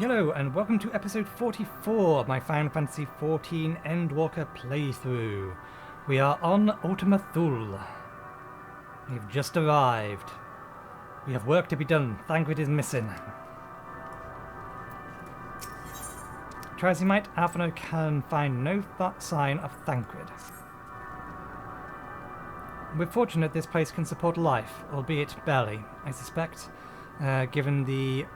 Hello and welcome to episode 44 of my Final Fantasy XIV Endwalker playthrough. We are on Ultima Thule. We've just arrived. We have work to be done. Thancred is missing. Try as he might, Alphino can find no sign of Thancred. We're fortunate this place can support life, albeit barely, I suspect, given the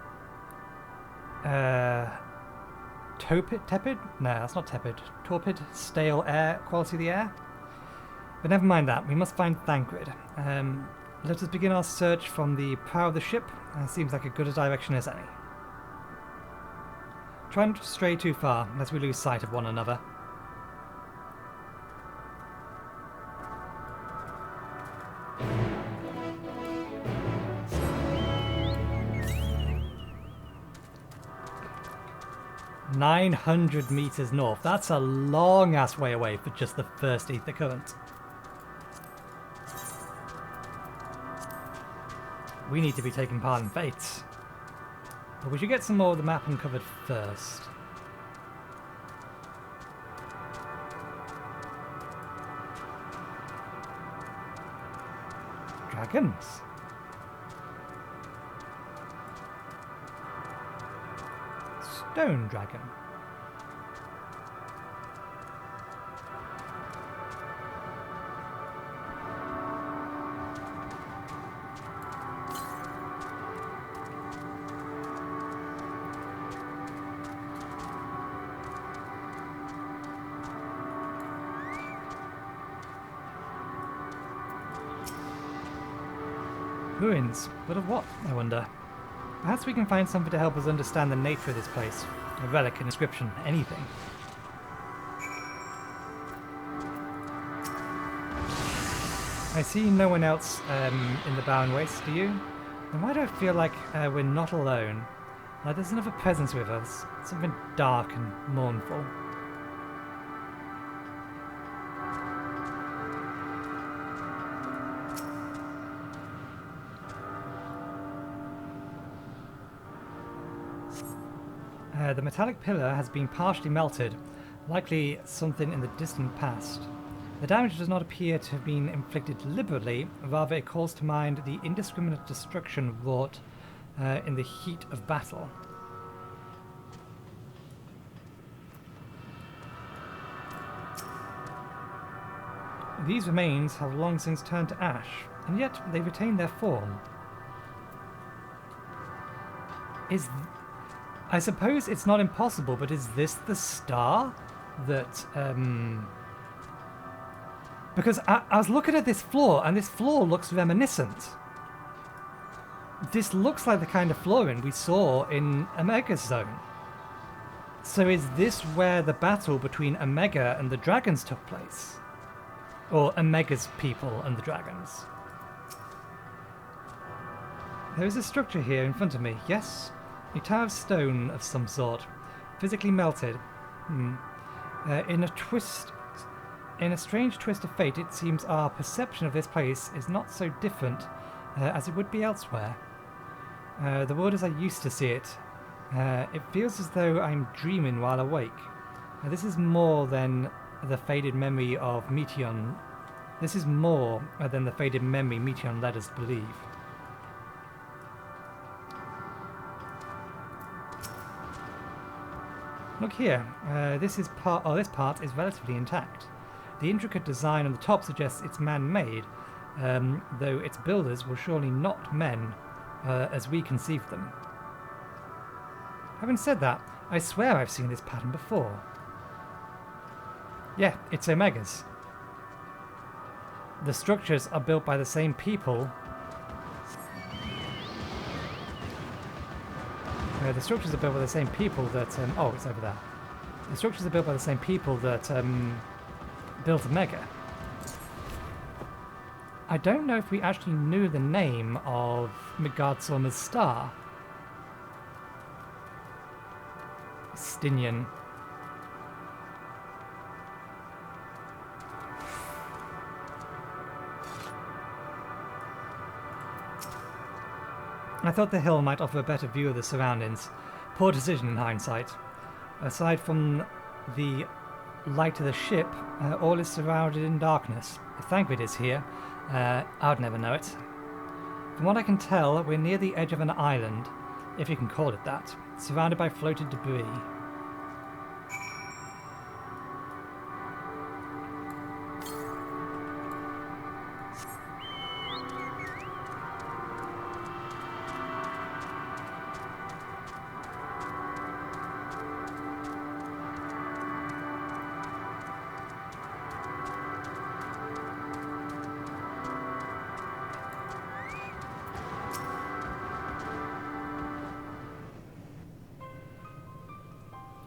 tepid? No, that's not tepid. Torpid, stale air quality of the air. But never mind that. We must find Thancred. Let us begin our search from the prow of the ship. Seems like a good a direction as any. Try not to stray too far, lest we lose sight of one another. "900 meters north. That's a long ass way away for just the first ether current. We need to be taking part in fate. But we should get some more of the map uncovered first. Dragons. Stone dragon. Ruins, but of what, I wonder? Perhaps we can find something to help us understand the nature of this place. A relic, an inscription, anything. I see no one else in the barren waste, do you? And why do I feel like we're not alone? Like there's another presence with us. Something dark and mournful. The metallic pillar has been partially melted, likely something in the distant past. The damage does not appear to have been inflicted deliberately, rather it calls to mind the indiscriminate destruction wrought in the heat of battle. These remains have long since turned to ash, and yet they retain their form. I suppose it's not impossible, but is this the star that, because I was looking at this floor, and this floor looks reminiscent. This looks like the kind of flooring we saw in Omega's zone. So is this where the battle between Omega and the dragons took place? Or Omega's people and the dragons? There is a structure here in front of me, yes? A tower of stone of some sort, physically melted. In a strange twist of fate, it seems our perception of this place is not so different as it would be elsewhere. The world as I used to see it, it feels as though I'm dreaming while awake. This is more than the faded memory of Meteon. This is more than the faded memory Meteon led us believe. Look here, this part is relatively intact. The intricate design on the top suggests it's man-made, though its builders were surely not men, as we conceived them. Having said that, I swear I've seen this pattern before. Yeah, it's Omega's. The structures are built by the same people. The structures are built by the same people that... oh, it's over there. The structures are built by the same people that built Omega. I don't know if we actually knew the name of Midgardsormr's star. Stinian. I thought the hill might offer a better view of the surroundings. Poor decision in hindsight. Aside from the light of the ship, all is surrounded in darkness. If Thancred is here, I'd never know it. From what I can tell, we're near the edge of an island, if you can call it that, surrounded by floated debris.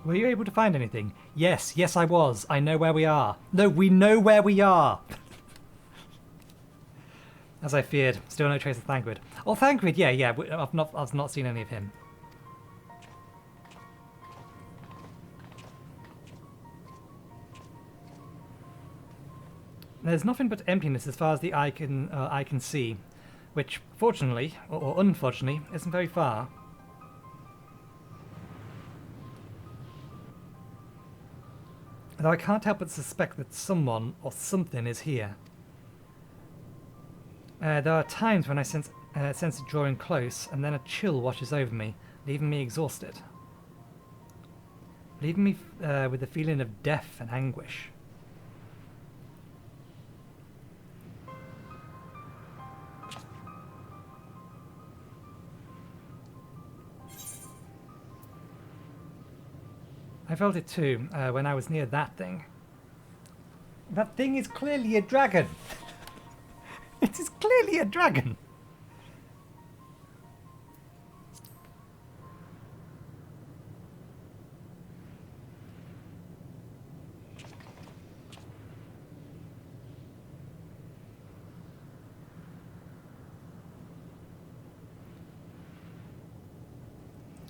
Were you able to find anything? Yes, yes I was. I know where we are. No, we know where we are! As I feared, still no trace of Thancred. Oh, Thancred, yeah. I've not seen any of him. There's nothing but emptiness as far as the eye can see, which, fortunately, or unfortunately, isn't very far. Though I can't help but suspect that someone or something is here. There are times when I sense it drawing close, and then a chill washes over me, leaving me exhausted. Leaving me with a feeling of death and anguish. I felt it too, when I was near that thing. That thing is clearly a dragon! It is clearly a dragon!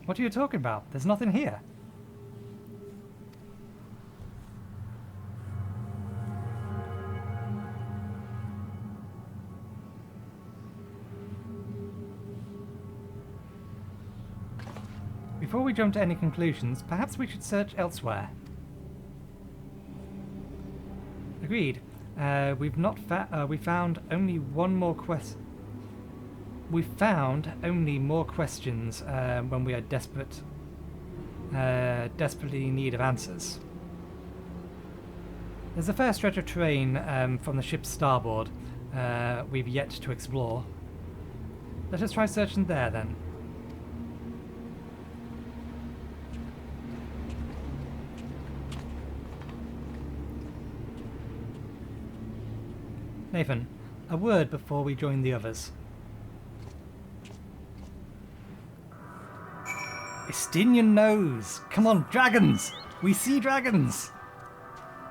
What are you talking about? There's nothing here. Before we jump to any conclusions, perhaps we should search elsewhere. Agreed. We found only one more quest. We found only more questions when we are desperately in need of answers. There's a fair stretch of terrain from the ship's starboard we've yet to explore. Let us try searching there then. Nathan, a word before we join the others. Estinian knows! Come on, dragons! We see dragons!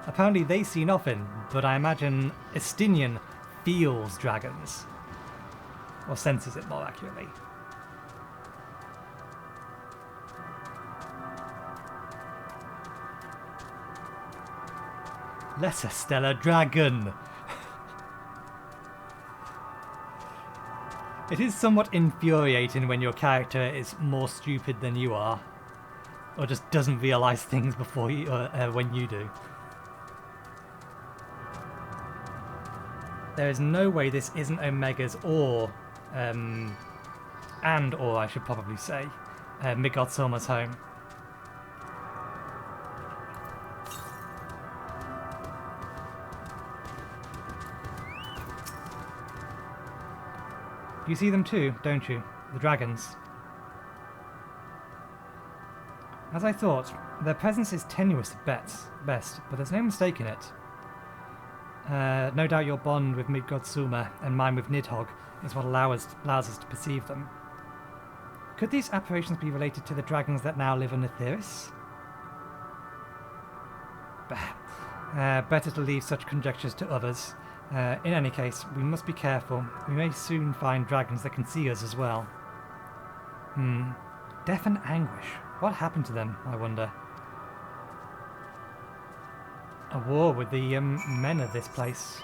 Apparently they see nothing, but I imagine Estinian feels dragons. Or senses it more accurately. Lesser stellar dragon! It is somewhat infuriating when your character is more stupid than you are, or just doesn't realise things before you, when you do. There is no way this isn't Omega's or, or I should probably say, Midgardsormr's home. You see them too, don't you? The dragons. As I thought, their presence is tenuous at best, but there's no mistaking it. No doubt your bond with Midgardsormr and mine with Nidhogg is what allows us to perceive them. Could these apparitions be related to the dragons that now live on Etheris? Better to leave such conjectures to others. In any case, we must be careful. We may soon find dragons that can see us as well. Death and anguish. What happened to them, I wonder? A war with the men of this place.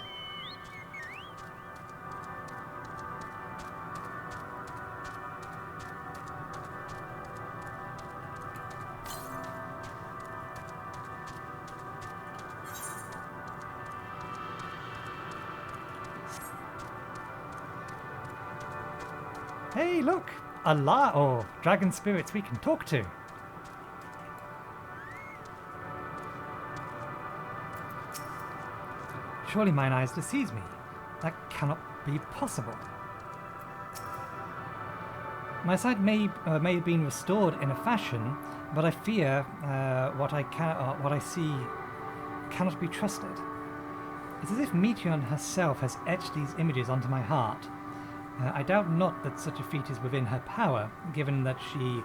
Hey, look! Dragon spirits we can talk to. Surely mine eyes deceives me. That cannot be possible. My sight may have been restored in a fashion, but I fear what I see cannot be trusted. It's as if Meteon herself has etched these images onto my heart. I doubt not that such a feat is within her power, given that she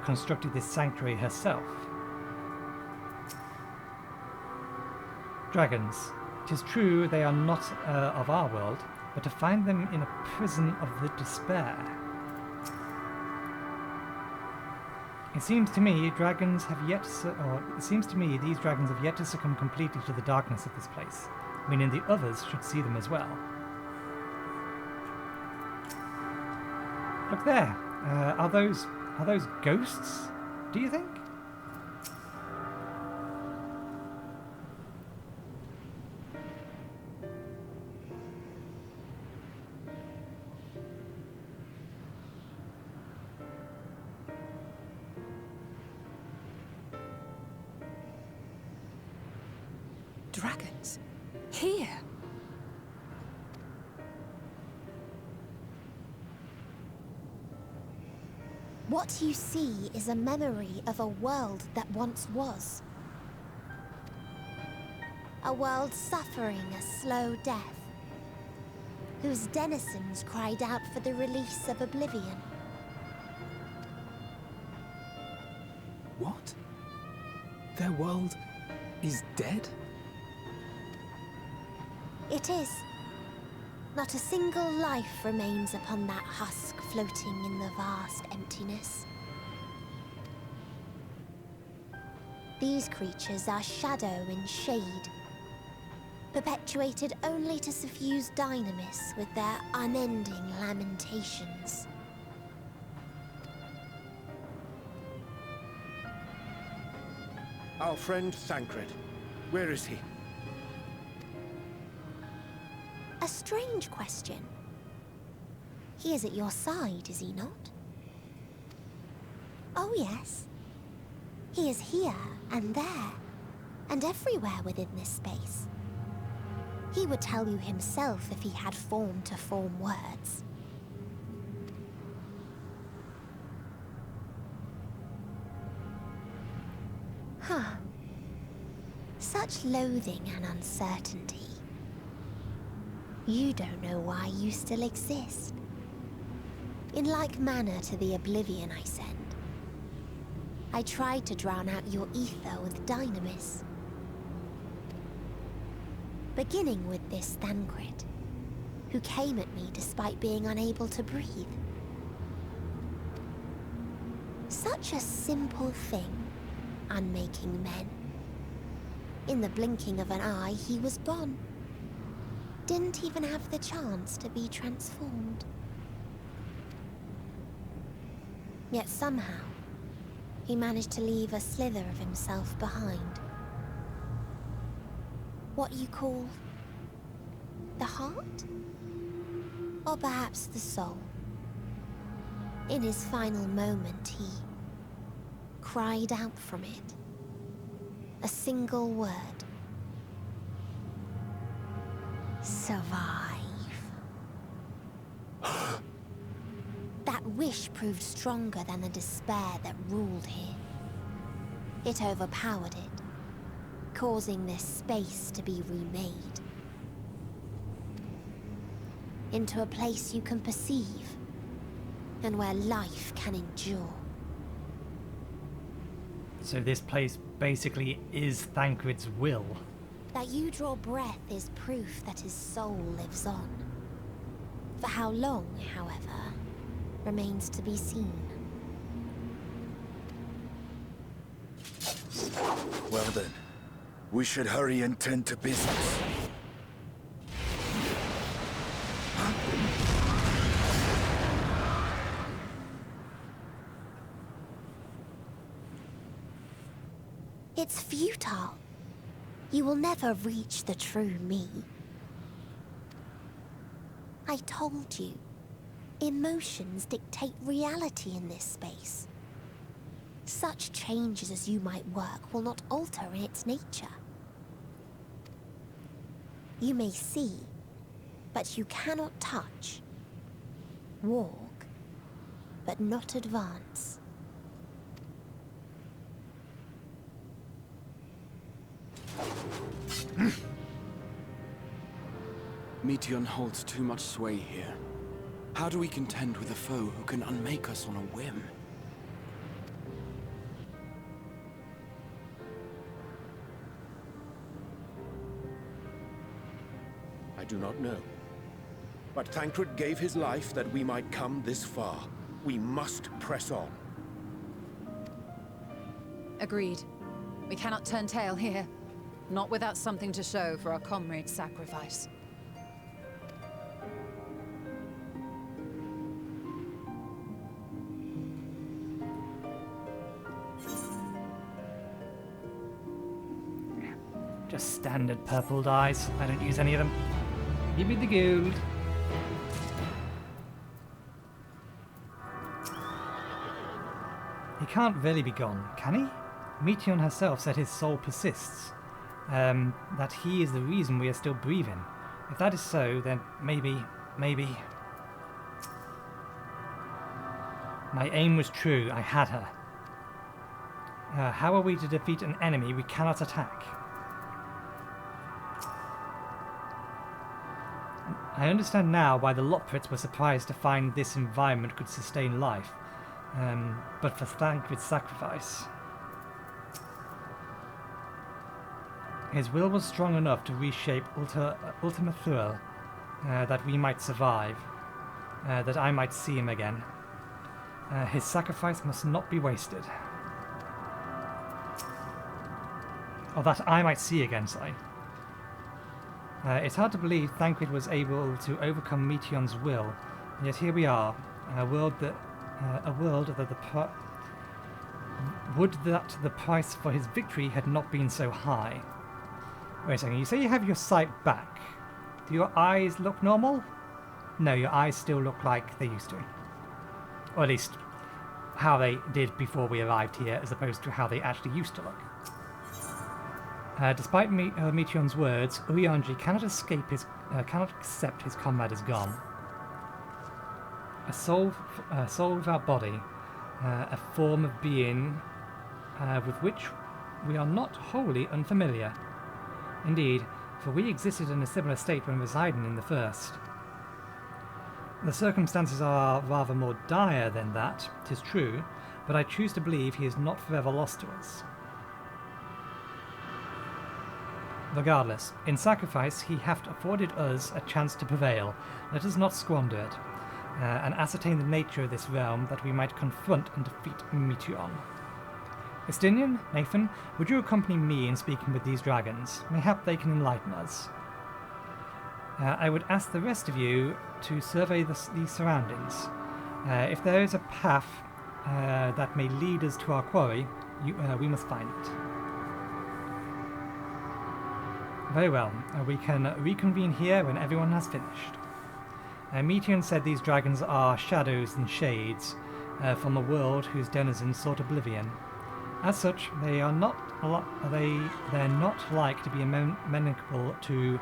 constructed this sanctuary herself. Dragons. 'Tis true they are not of our world, but to find them in a prison of the despair. It seems to me these dragons have yet to succumb completely to the darkness of this place, meaning the others should see them as well. Look there. Are those ghosts, do you think? Dragons? Here? What you see is a memory of a world that once was. A world suffering a slow death, whose denizens cried out for the release of oblivion. What? Their world is dead? It is. Not a single life remains upon that husk floating in the vast emptiness. These creatures are shadow and shade, perpetuated only to suffuse dynamis with their unending lamentations. Our friend Thancred. Where is he? A strange question. He is at your side, is he not? Oh yes. He is here and there, and everywhere within this space. He would tell you himself if he had form to form words. Huh. Such loathing and uncertainty. You don't know why you still exist. In like manner to the oblivion I send, I tried to drown out your ether with dynamis. Beginning with this Thancred, who came at me despite being unable to breathe. Such a simple thing, unmaking men. In the blinking of an eye, he was gone. Didn't even have the chance to be transformed. Yet somehow, he managed to leave a slither of himself behind. What you call the heart? Or perhaps the soul. In his final moment, he cried out from it. A single word. Survive. That wish proved stronger than the despair that ruled here. It overpowered it, causing this space to be remade. Into a place you can perceive, and where life can endure. So this place basically is Thancred's will. That you draw breath is proof that his soul lives on. For how long, however, remains to be seen. Well then, we should hurry and tend to business. It's futile. You will never reach the true me. I told you, Emotions dictate reality in this space. Such changes as you might work will not alter in its nature. You may see, but you cannot touch. Walk, but not advance. Meteion holds too much sway here. How do we contend with a foe who can unmake us on a whim? I do not know. But Thancred gave his life that we might come this far. We must press on. Agreed. We cannot turn tail here. Not without something to show for our comrade's sacrifice. Just standard purple dyes. I don't use any of them. Give me the gold. He can't really be gone, can he? Meteion herself said his soul persists. That he is the reason we are still breathing. If that is so, then maybe... My aim was true. I had her. How are we to defeat an enemy we cannot attack? I understand now why the Loprits were surprised to find this environment could sustain life. But for Thancred's sacrifice... His will was strong enough to reshape Ultima Thule, that we might survive, that I might see him again. His sacrifice must not be wasted. Or that I might see again, sorry. It's hard to believe Thancred was able to overcome Meteion's will, and yet here we are, a world that would that the price for his victory had not been so high. Wait a second, you say you have your sight back. Do your eyes look normal? No, your eyes still look like they used to. Or at least, how they did before we arrived here, as opposed to how they actually used to look. Despite Meteion's words, Urianger cannot accept his comrade is gone. A soul without body, a form of being with which we are not wholly unfamiliar. Indeed, for we existed in a similar state when residing in the First. The circumstances are rather more dire than that, 'tis true, but I choose to believe he is not forever lost to us. Regardless, in sacrifice he hath afforded us a chance to prevail. Let us not squander it, and ascertain the nature of this realm that we might confront and defeat Meteion. Estinian, Nathan, would you accompany me in speaking with these dragons? Mayhap they can enlighten us. I would ask the rest of you to survey these surroundings. If there is a path that may lead us to our quarry, we must find it. Very well, we can reconvene here when everyone has finished. Meteion said these dragons are shadows and shades from a world whose denizens sought oblivion. As such, they are not they're not like to be amenable to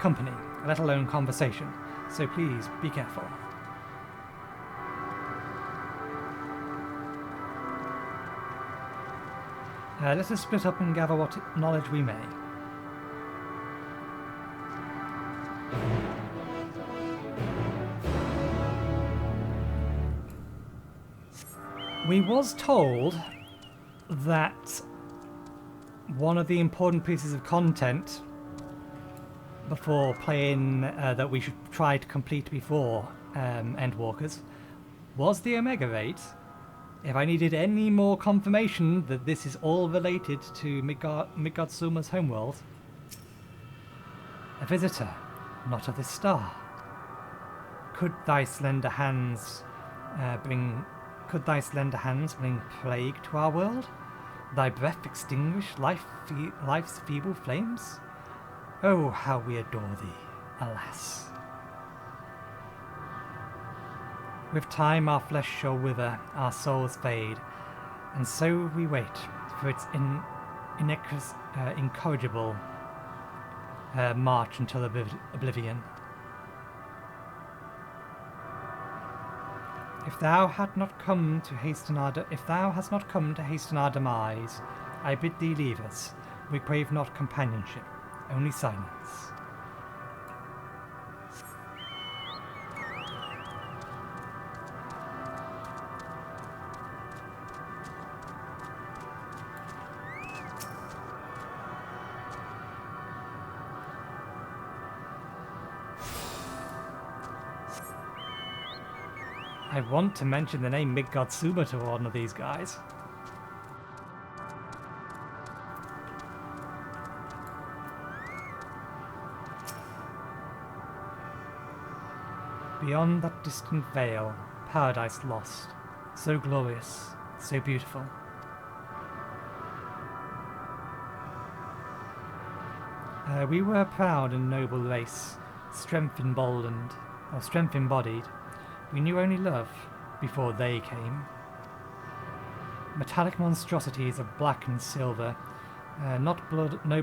company, let alone conversation. So please be careful. Let us split up and gather what knowledge we may. We was told that one of the important pieces of content before playing that we should try to complete before Endwalkers was the Omega Rate. If I needed any more confirmation that this is all related to Midgard Suma's homeworld, a visitor, not of this star. Could thy slender hands bring plague to our world? Thy breath extinguish life's feeble flames? Oh, how we adore thee, alas. With time our flesh shall wither, our souls fade, and so we wait for its incorrigible march until oblivion. If thou hast not come to hasten our demise, I bid thee leave us. We crave not companionship, only silence. I want to mention the name Midgardsuma to one of these guys. Beyond that distant veil, paradise lost, so glorious, so beautiful. We were a proud and noble race, strength embodied. We knew only love before they came. Metallic monstrosities of black and silver, no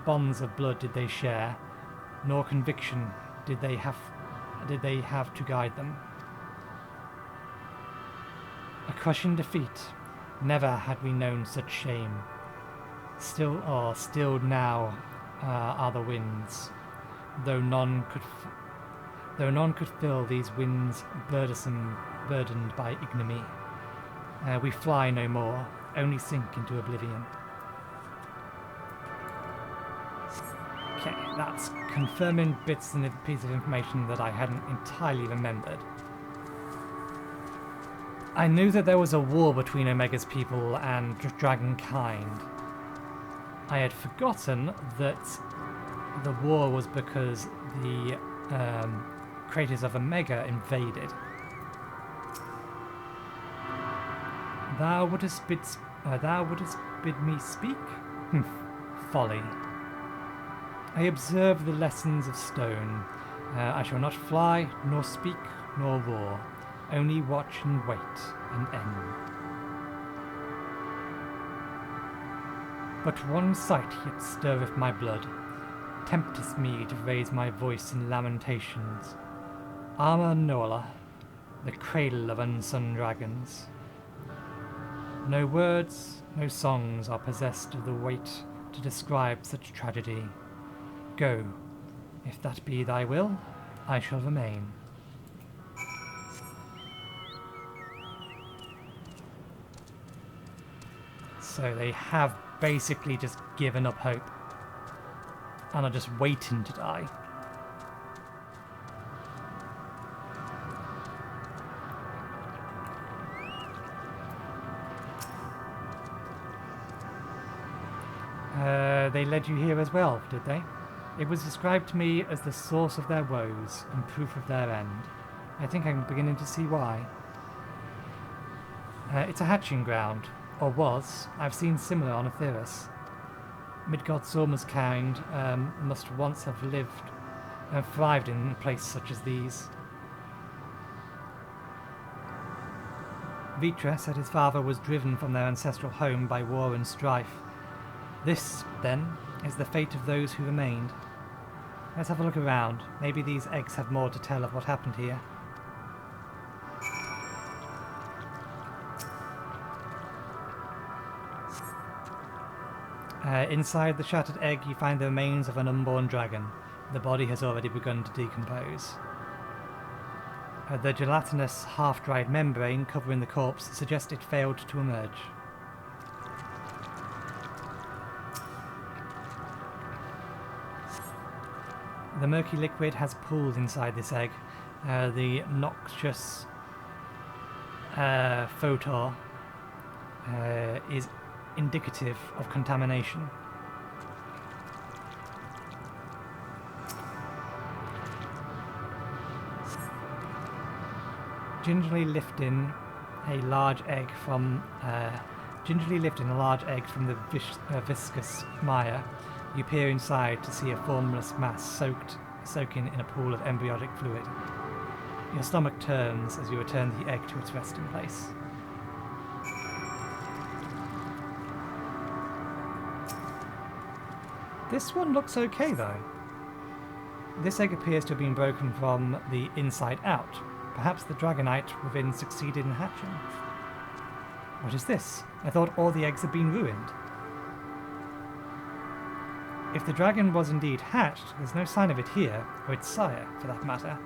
bonds of blood did they share, nor conviction did they have to guide them. A crushing defeat, never had we known such shame. Stilled now are the winds, though none could fill these winds burdened by ignominy. We fly no more, only sink into oblivion. Okay, that's confirming bits and pieces of information that I hadn't entirely remembered. I knew that there was a war between Omega's people and Dragonkind. I had forgotten that the war was because the creators of Omega invaded. Thou wouldst bid me speak? Folly. I observe the lessons of stone. I shall not fly, nor speak, nor roar, only watch and wait and end. But one sight yet stirreth my blood, tempteth me to raise my voice in lamentations. Arma Nola, the cradle of unsung dragons. No words, no songs are possessed of the weight to describe such tragedy. Go, if that be thy will, I shall remain. So they have basically just given up hope and are just waiting to die. They led you here as well, did they? It was described to me as the source of their woes and proof of their end. I think I'm beginning to see why. It's a hatching ground, or was. I've seen similar on Aetheris. Midgardsorm's kind must once have lived and thrived in a place such as these. Vitra said his father was driven from their ancestral home by war and strife. This, then, is the fate of those who remained. Let's have a look around. Maybe these eggs have more to tell of what happened here. Inside the shattered egg, you find the remains of an unborn dragon. The body has already begun to decompose. The gelatinous, half-dried membrane covering the corpse suggests it failed to emerge. The murky liquid has pooled inside this egg. The noxious photor is indicative of contamination. Gingerly lifting a large egg from the viscous mire, you peer inside to see a formless mass soaking in a pool of embryonic fluid. Your stomach turns as you return the egg to its resting place. This one looks okay though. This egg appears to have been broken from the inside out. Perhaps the dragonite within succeeded in hatching. What is this? I thought all the eggs had been ruined. If the dragon was indeed hatched, there's no sign of it here, or its sire, for that matter.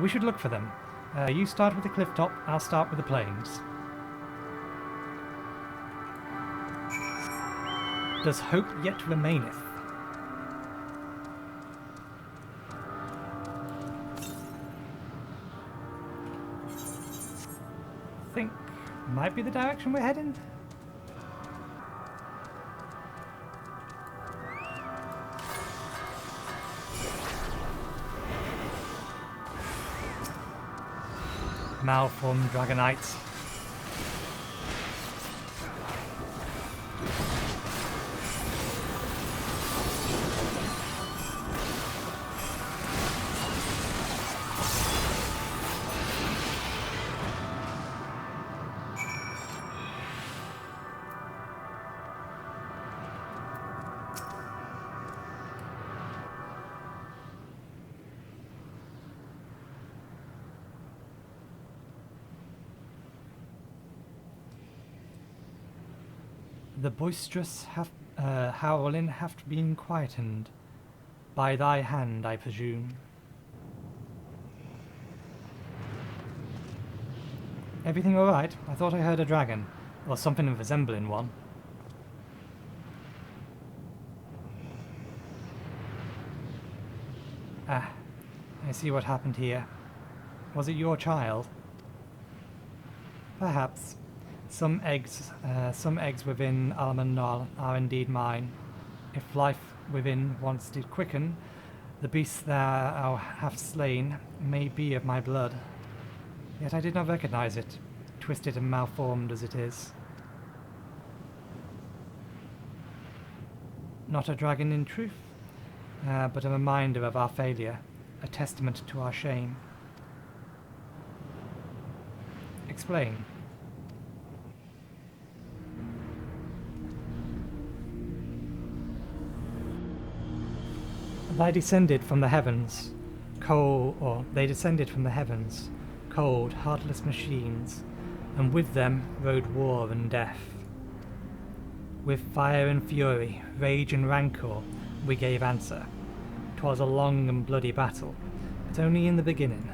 We should look for them. You start with the cliff top, I'll start with the plains. Does hope yet remaineth? Think might be the direction we're heading. Malformed dragonites. The boisterous howling hath been quietened by thy hand, I presume. Everything all right? I thought I heard a dragon, or something resembling one. Ah, I see what happened here. Was it your child? Perhaps. Some eggs within Almanal are indeed mine. If life within once did quicken, the beast thou hast slain may be of my blood. Yet I did not recognize it, twisted and malformed as it is. Not a dragon in truth, but a reminder of our failure, a testament to our shame. Explain. They descended from the heavens, cold, heartless machines, and with them rode war and death. With fire and fury, rage and rancor, we gave answer. 'Twas a long and bloody battle, but only in the beginning.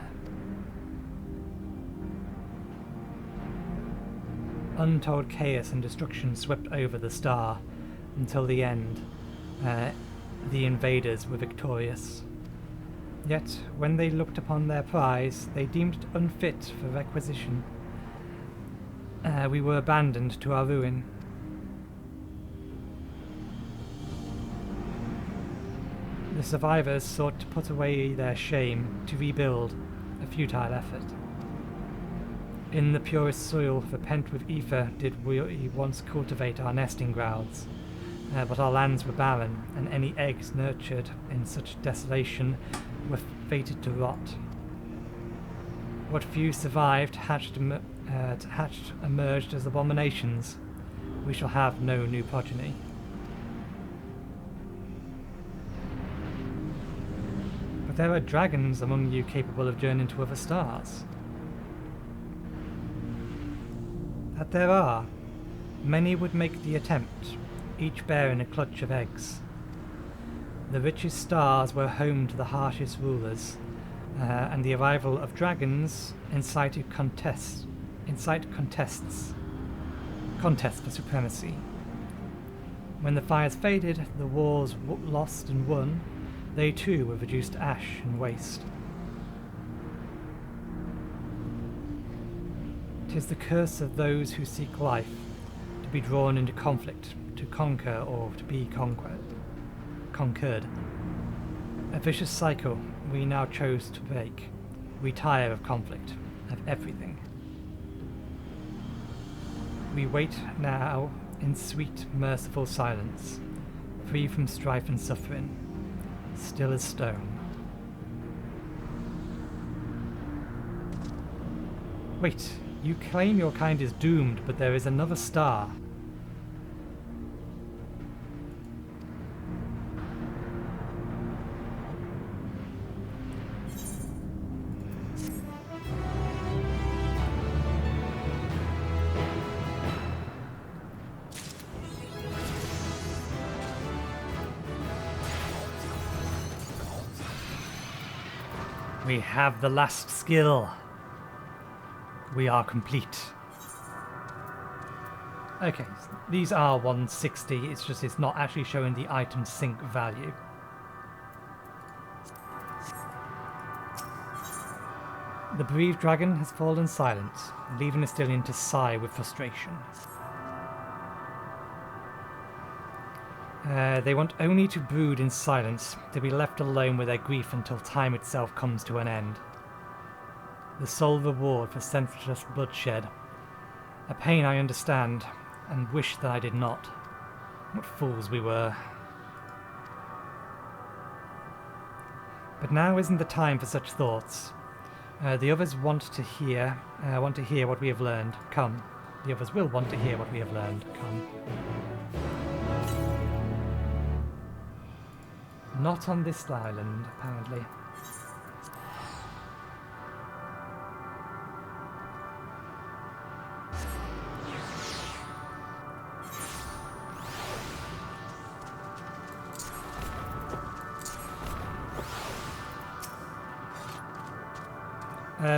Untold chaos and destruction swept over the star, until the end. The invaders were victorious. Yet, when they looked upon their prize, they deemed it unfit for requisition. We were abandoned to our ruin. The survivors sought to put away their shame, to rebuild, a futile effort. In the purest soil, repent with ether, did we once cultivate our nesting grounds. But our lands were barren, and any eggs nurtured in such desolation were fated to rot. What few survived hatched emerged as abominations. We shall have no new progeny. But there are dragons among you capable of journeying to other stars. That there are. Many would make the attempt, each bearing a clutch of eggs. The richest stars were home to the harshest rulers, and the arrival of dragons incited contests for supremacy. When the fires faded, the wars lost and won, they too were reduced to ash and waste. 'Tis the curse of those who seek life, to be drawn into conflict, to conquer or to be conquered. A vicious cycle we now chose to break. We tire of conflict, of everything. We wait now in sweet, merciful silence, free from strife and suffering, still as stone. Wait, you claim your kind is doomed, but there is another star. We have the last skill. We are complete. Okay, these are 160, it's just it's not actually showing the item sync value. The bereaved dragon has fallen silent, leaving Astillion to sigh with frustration. They want only to brood in silence, to be left alone with their grief until time itself comes to an end. The sole reward for senseless bloodshed. A pain I understand, and wish that I did not. What fools we were. But now isn't the time for such thoughts. The others want to hear what we have learned. Come. The others will want to hear what we have learned. Come. Not on this island, apparently.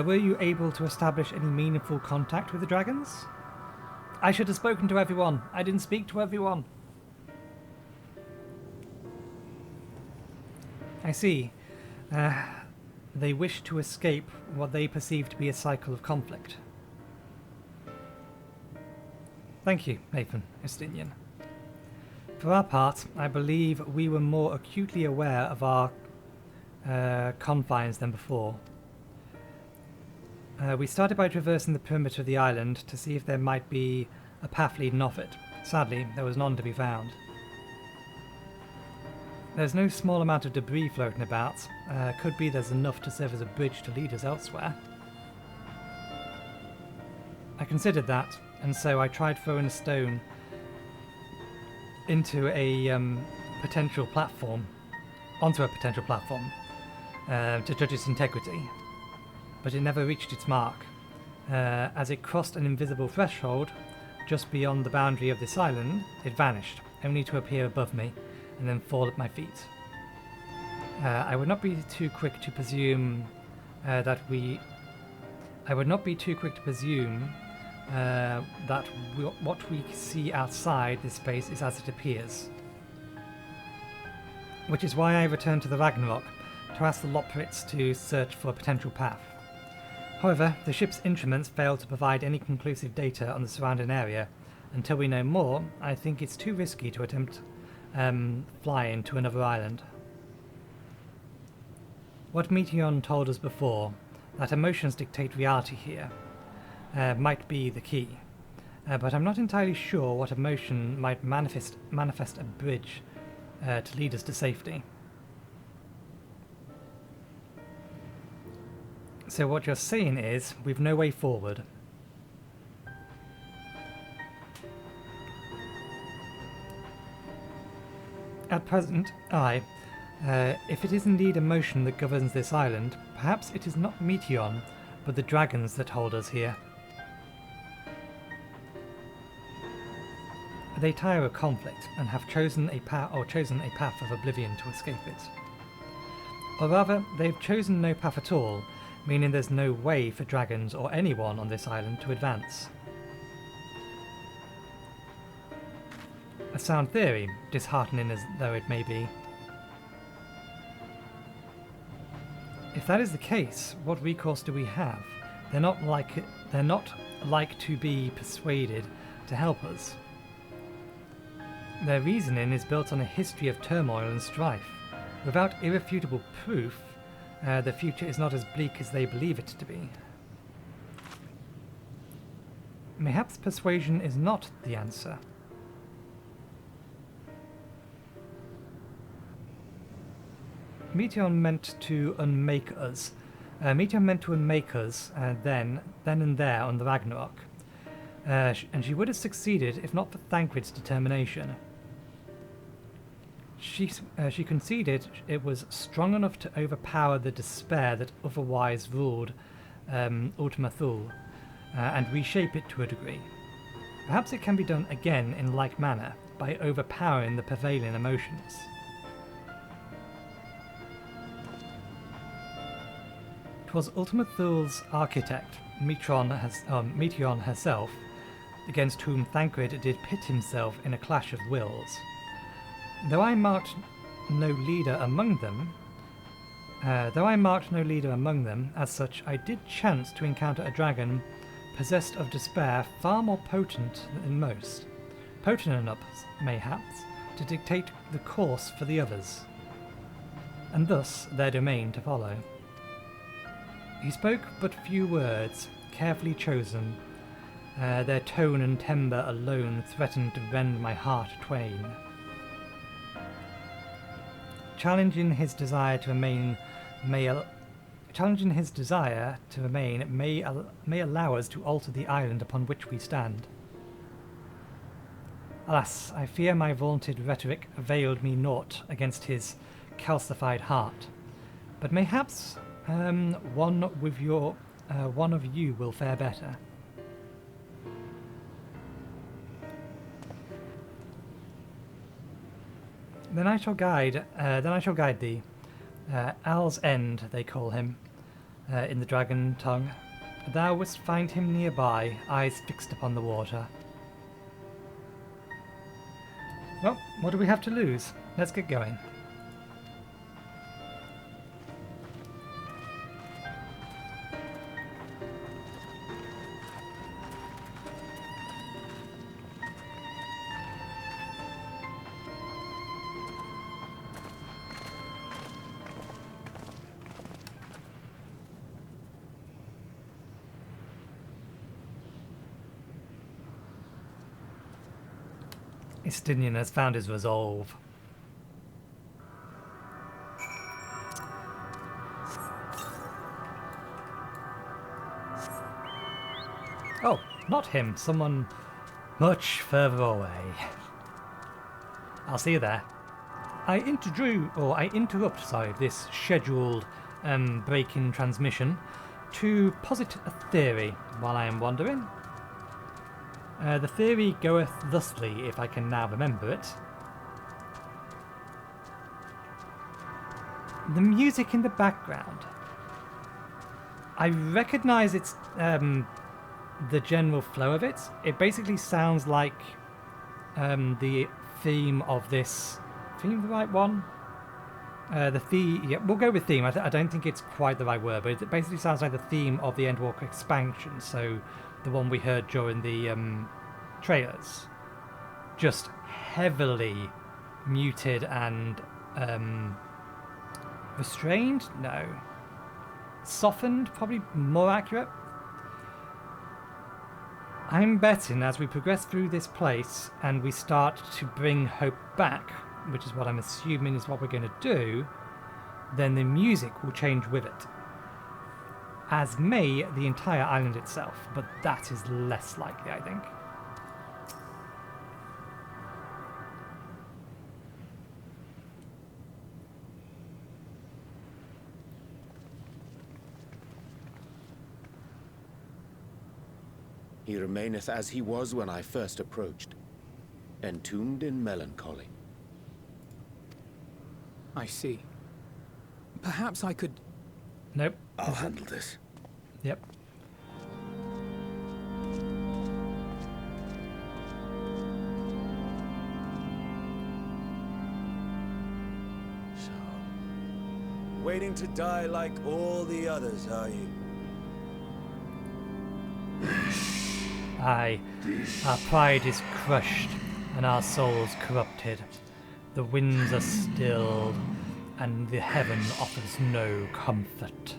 Were you able to establish any meaningful contact with the dragons? I should have spoken to everyone. I didn't speak to everyone. I see. They wish to escape what they perceive to be a cycle of conflict. Thank you, Nathan Estinian. For our part, I believe we were more acutely aware of our confines than before. We started by traversing the perimeter of the island to see if there might be a path leading off it. Sadly, there was none to be found. There's no small amount of debris floating about. Could be there's enough to serve as a bridge to lead us elsewhere. I considered that, and so I tried throwing a stone into a potential platform, to judge its integrity. But it never reached its mark. As it crossed an invisible threshold just beyond the boundary of this island, it vanished, only to appear above me and then fall at my feet. I would not be too quick to presume that what we see outside this space is as it appears. Which is why I returned to the Ragnarok to ask the Loprits to search for a potential path. However, the ship's instruments failed to provide any conclusive data on the surrounding area. Until we know more, I think it's too risky to attempt flying to another island. What Meteon told us before, that emotions dictate reality here, might be the key. But I'm not entirely sure what emotion might manifest a bridge to lead us to safety. So what you're saying is, we've no way forward. At present, if it is indeed emotion that governs this island, perhaps it is not Meteon, but the dragons that hold us here. They tire of conflict and have chosen a path of oblivion to escape it. Or rather, they've chosen no path at all, meaning there's no way for dragons or anyone on this island to advance. A sound theory, disheartening as though it may be. If that is the case, what recourse do we have? They're not like to be persuaded to help us. Their reasoning is built on a history of turmoil and strife. Without irrefutable proof, the future is not as bleak as they believe it to be. Perhaps persuasion is not the answer. Meteon meant to unmake us, Meteor meant to unmake us then and there on the Ragnarok. And she would have succeeded if not for Thancred's determination. She conceded it was strong enough to overpower the despair that otherwise ruled Ultima Thule, and reshape it to a degree. Perhaps it can be done again in like manner, by overpowering the prevailing emotions. 'Twas Ultima Thule's architect, Meteion herself, against whom Thancred did pit himself in a clash of wills. Though I marked no leader among them, as such, I did chance to encounter a dragon possessed of despair far more potent than most. Potent enough, mayhaps, to dictate the course for the others, and thus their domain to follow. He spoke but few words, carefully chosen. Their tone and timbre alone threatened to rend my heart twain. Challenging his desire to remain may allow us to alter the island upon which we stand. Alas, I fear my vaunted rhetoric availed me naught against his calcified heart. But mayhaps one of you will fare better. Then I shall guide thee. Al's End, they call him, in the dragon tongue. Thou wouldst find him nearby, eyes fixed upon the water. Well, what do we have to lose? Let's get going. Estinian has found his resolve. Oh, not him. Someone much further away. I'll see you there. I interrupt this scheduled break in transmission to posit a theory while I am wandering. The theory goeth thusly, if I can now remember it. The music in the background. I recognise its the general flow of it. It basically sounds like the theme of this. Theme the right one? Yeah, we'll go with theme. I don't think it's quite the right word, but it basically sounds like the theme of the Endwalker expansion. So the one we heard during the trailers. Just heavily muted and restrained? No. Softened? Probably more accurate. I'm betting as we progress through this place and we start to bring hope back, which is what I'm assuming is what we're going to do, then the music will change with it. As may the entire island itself, but that is less likely, I think. He remaineth as he was when I first approached, entombed in melancholy. I see. Perhaps I could... Nope. I'll handle this. Yep. So, waiting to die like all the others, are you? Aye, our pride is crushed and our souls corrupted. The winds are stilled and the heaven offers no comfort.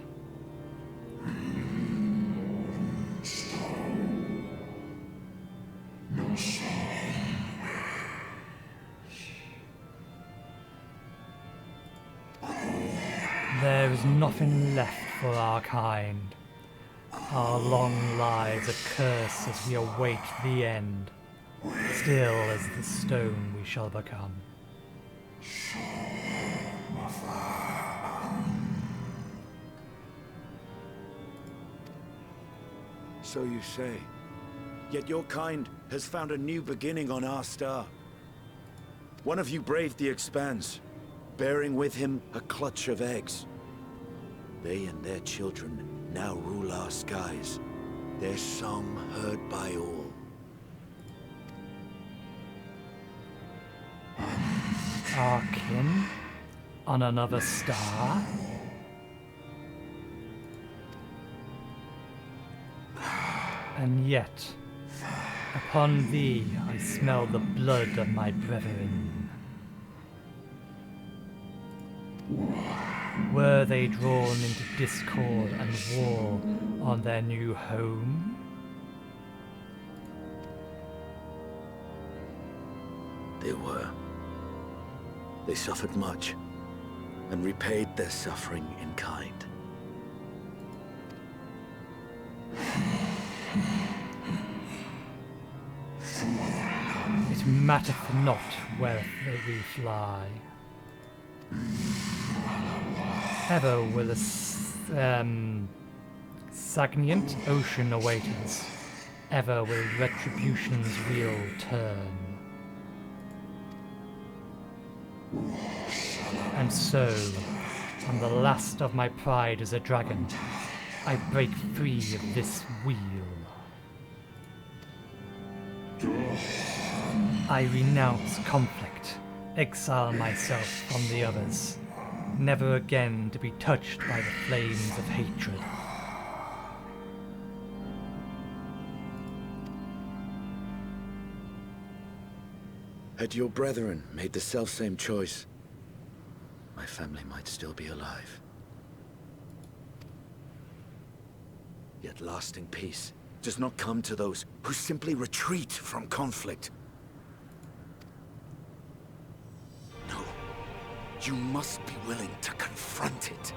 There is nothing left for our kind. Our long lives a curse as we await the end. Still as the stone we shall become. So you say. Yet your kind has found a new beginning on our star. One of you braved the Expanse, bearing with him a clutch of eggs. They and their children now rule our skies, their song heard by all. Our kin? On another star? And yet, upon thee I smell the blood of my brethren. Were they drawn into discord and war on their new home? They were. They suffered much, and repaid their suffering in kind. It matteth not where we fly. Ever will a stagnant ocean await us. Ever will retribution's wheel turn. And so, on the last of my pride as a dragon, I break free of this wheel. I renounce conflict, exile myself from the others, never again to be touched by the flames of hatred. Had your brethren made the selfsame choice, my family might still be alive. Yet lasting peace does not come to those who simply retreat from conflict. No, you must be willing to confront it,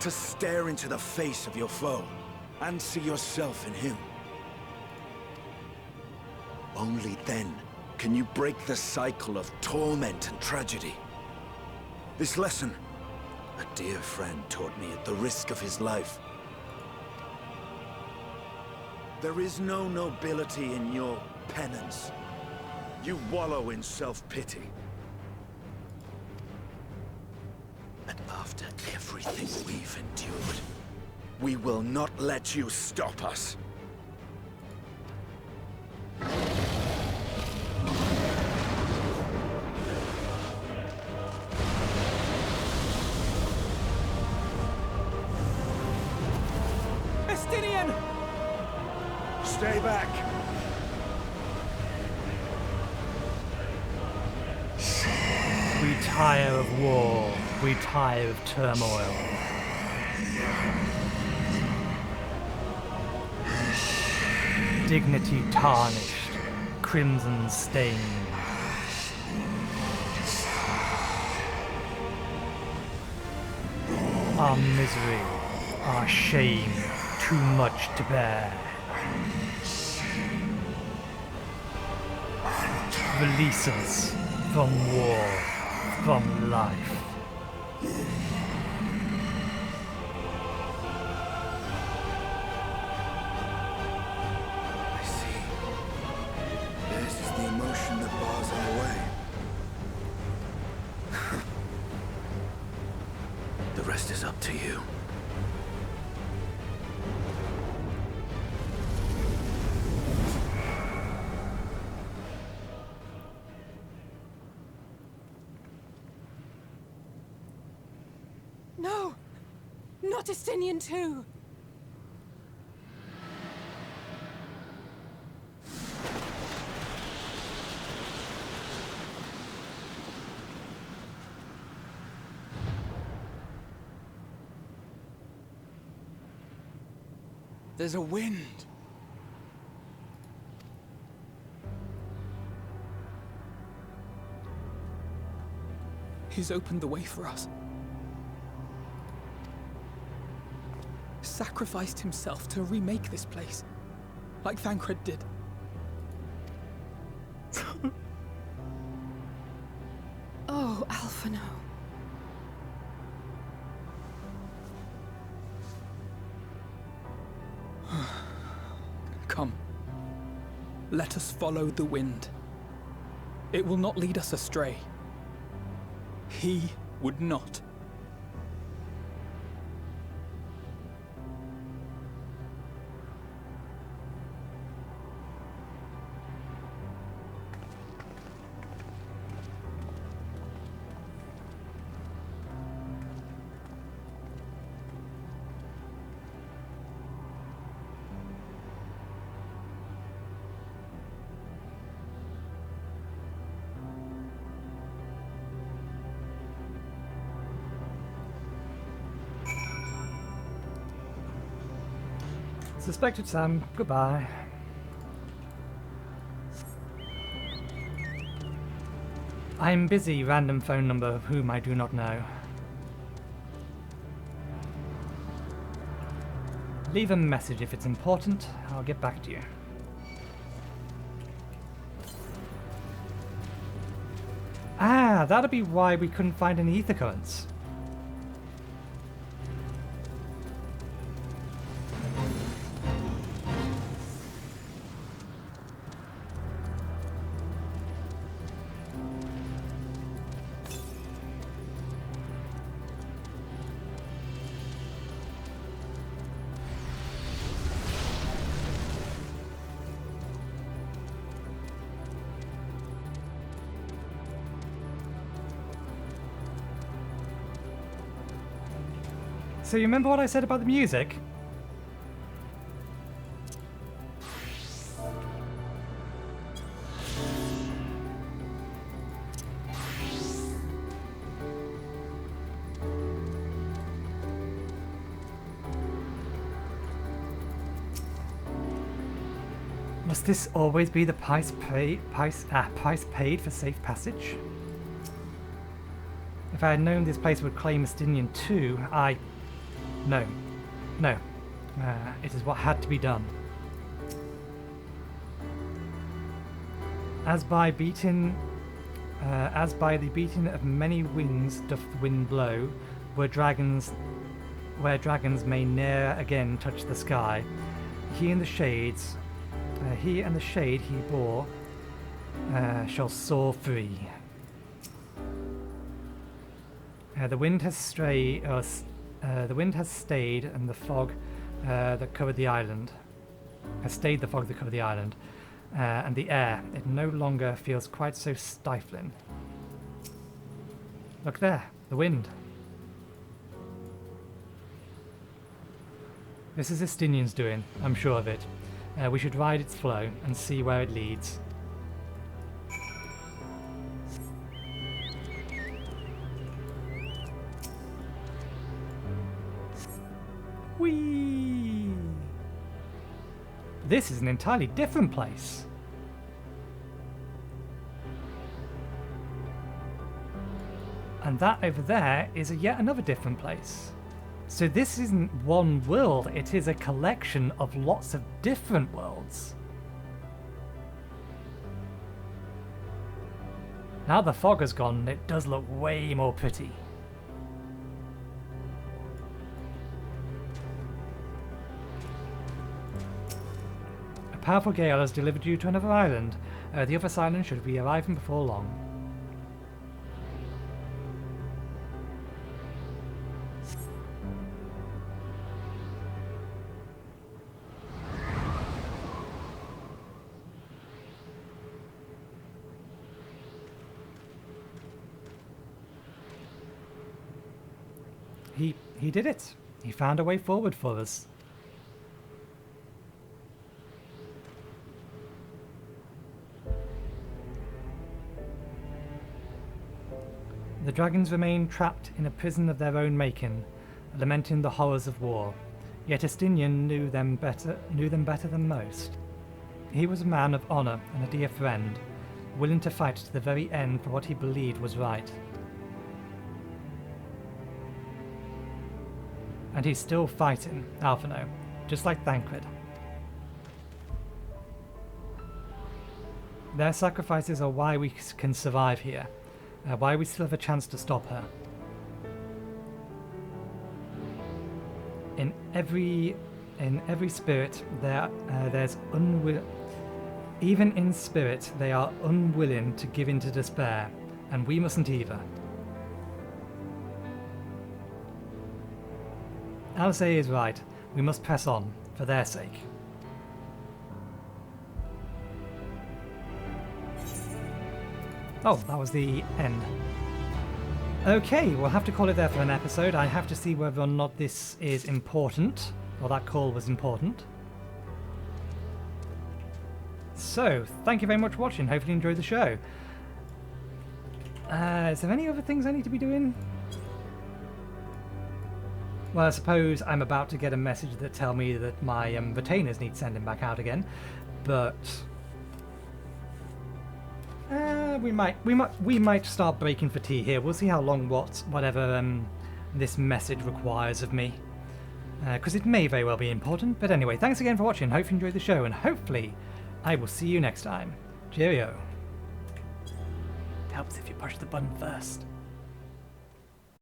to stare into the face of your foe, and see yourself in him. Only then can you break the cycle of torment and tragedy. This lesson, a dear friend taught me at the risk of his life. There is no nobility in your penance. You wallow in self-pity. And after everything we've endured, we will not let you stop us. Stay back! We tire of war, we tire of turmoil. Dignity tarnished, crimson stained. Our misery, our shame, too much to bear. Release us from war, from life. I see. This is the emotion that bars our way. The rest is up to you. No! Not Estinian too! There's a wind. He's opened the way for us. sacrificed himself to remake this place, like Thancred did. Oh, Alphino. Come. Let us follow the wind. It will not lead us astray. He would not. Suspected Sam, goodbye. I'm busy, random phone number of whom I do not know. Leave a message if it's important, I'll get back to you. Ah, that'll be why we couldn't find any ether currents. So you remember what I said about the music? Must this always be the price paid for safe passage? If I had known this place would claim Estinian too, No. It is what had to be done. As by the beating of many wings doth the wind blow, where dragons may ne'er again touch the sky. He and the shade he bore shall soar free. The wind has stayed, and the fog that covered the island and the air. It no longer feels quite so stifling. Look there, the wind. This is Estinian's doing, I'm sure of it. We should ride its flow and see where it leads. Whee! This is an entirely different place. And that over there is yet another different place. So this isn't one world, it is a collection of lots of different worlds. Now the fog has gone, it does look way more pretty. A powerful gale has delivered you to another island. The other island should be arriving before long. He did it. He found a way forward for us. The dragons remain trapped in a prison of their own making, lamenting the horrors of war. Yet Estinian knew them better than most. He was a man of honor and a dear friend, willing to fight to the very end for what he believed was right. And he's still fighting Alphino, just like Thancred. Their sacrifices are why we can survive here, why we still have a chance to stop her. In every spirit, there's even in spirit, they are unwilling to give in to despair, and we mustn't either. Alice is right. We must press on, for their sake. Oh, that was the end. Okay, we'll have to call it there for an episode. I have to see whether or not this is important, or that call was important. So, thank you very much for watching. Hopefully you enjoyed the show. Is there any other things I need to be doing? Well, I suppose I'm about to get a message that tell me that my retainers need sending back out again, but we might start breaking for tea here. We'll see how long whatever this message requires of me, because it may very well be important. But anyway, thanks again for watching. Hope you enjoyed the show, and hopefully I will see you next time. Cheerio. Helps if you push the button first.